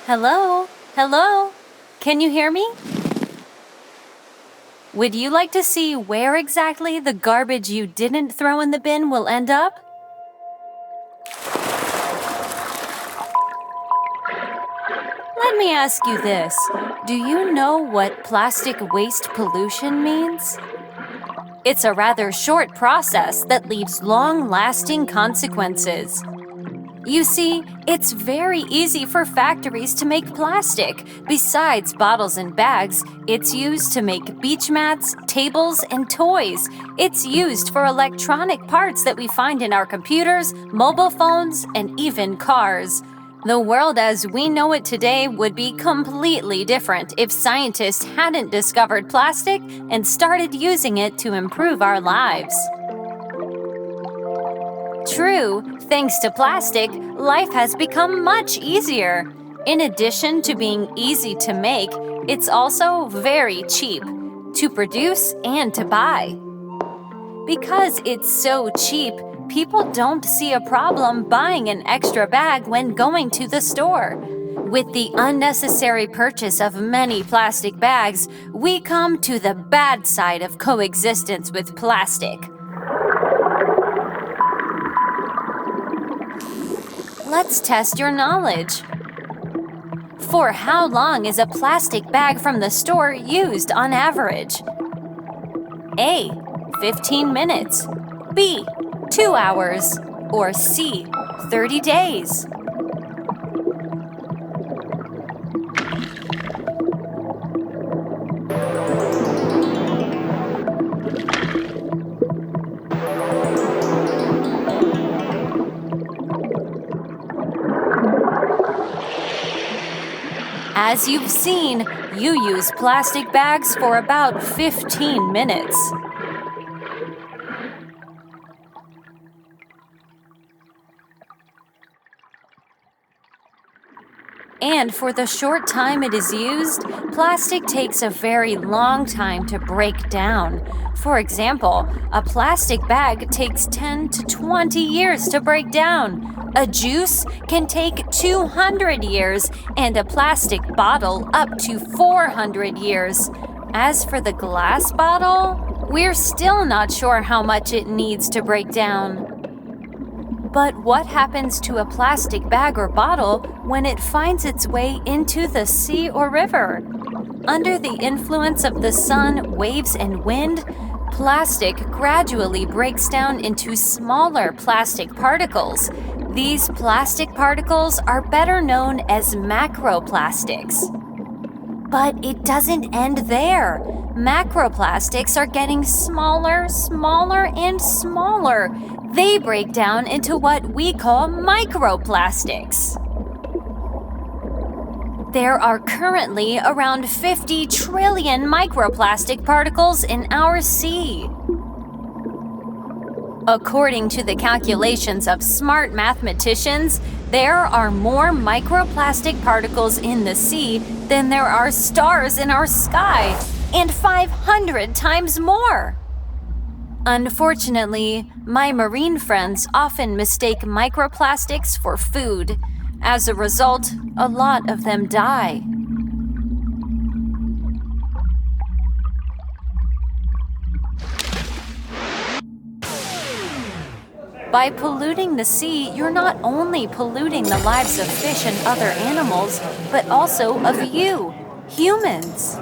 Hello? Hello? Can you hear me? Would you like to see where exactly the garbage you didn't throw in the bin will end up? Let me ask you this. Do you know what plastic waste pollution means? It's a rather short process that leaves long-lasting consequences. You see, it's very easy for factories to make plastic. Besides bottles and bags, it's used to make beach mats, tables, and toys. It's used for electronic parts that we find in our computers, mobile phones, and even cars. The world as we know it today would be completely different if scientists hadn't discovered plastic and started using it to improve our lives. True, thanks to plastic, life has become much easier. In addition to being easy to make, it's also very cheap to produce and to buy. Because it's so cheap, people don't see a problem buying an extra bag when going to the store. With the unnecessary purchase of many plastic bags, we come to the bad side of coexistence with plastic. Let's test your knowledge. For how long is a plastic bag from the store used on average? A. 15 minutes. B. 2 hours. Or C. 30 days. As you've seen, you use plastic bags for about 15 minutes. And for the short time it is used, plastic takes a very long time to break down. For example, a plastic bag takes 10 to 20 years to break down. A juice can take 200 years, and a plastic bottle up to 400 years. As for the glass bottle, we're still not sure how much it needs to break down. But what happens to a plastic bag or bottle when it finds its way into the sea or river? Under the influence of the sun, waves, and wind, plastic gradually breaks down into smaller plastic particles. These plastic particles are better known as macroplastics. But it doesn't end there. Macroplastics are getting smaller, smaller, and smaller. They break down into what we call microplastics. There are currently around 50 trillion microplastic particles in our sea. According to the calculations of smart mathematicians, there are more microplastic particles in the sea than there are stars in our sky, and 500 times more. Unfortunately, my marine friends often mistake microplastics for food. As a result, a lot of them die. By polluting the sea, you're not only polluting the lives of fish and other animals, but also of you, humans.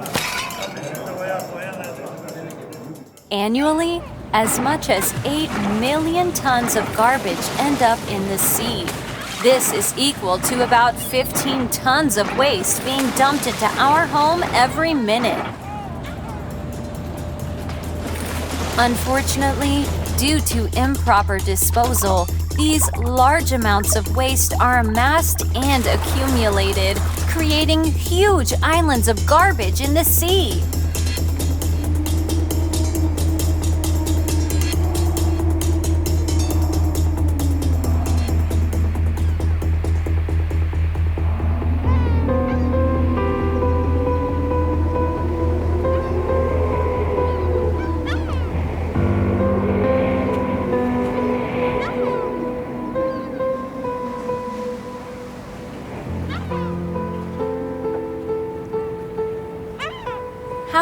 Annually, as much as 8 million tons of garbage end up in the sea. This is equal to about 15 tons of waste being dumped into our home every minute. Unfortunately, due to improper disposal, these large amounts of waste are amassed and accumulated, creating huge islands of garbage in the sea.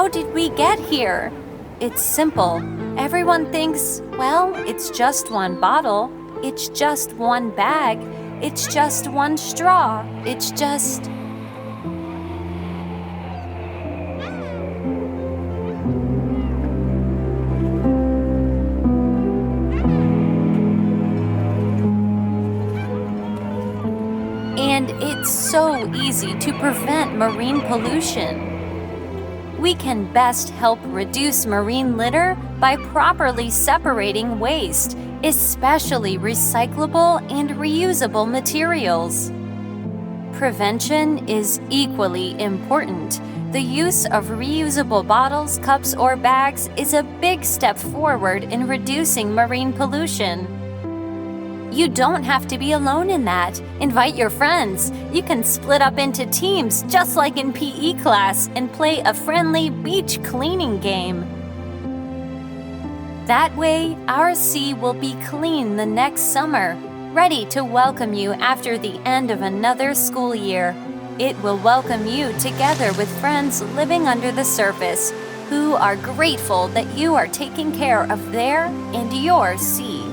How did we get here? It's simple. Everyone thinks, well, it's just one bottle, it's just one bag, it's just one straw, it's just... And it's so easy to prevent marine pollution. We can best help reduce marine litter by properly separating waste, especially recyclable and reusable materials. Prevention is equally important. The use of reusable bottles, cups, or bags is a big step forward in reducing marine pollution. You don't have to be alone in that. Invite your friends. You can split up into teams just like in PE class and play a friendly beach cleaning game. That way, our sea will be clean the next summer, ready to welcome you after the end of another school year. It will welcome you together with friends living under the surface who are grateful that you are taking care of their and your sea.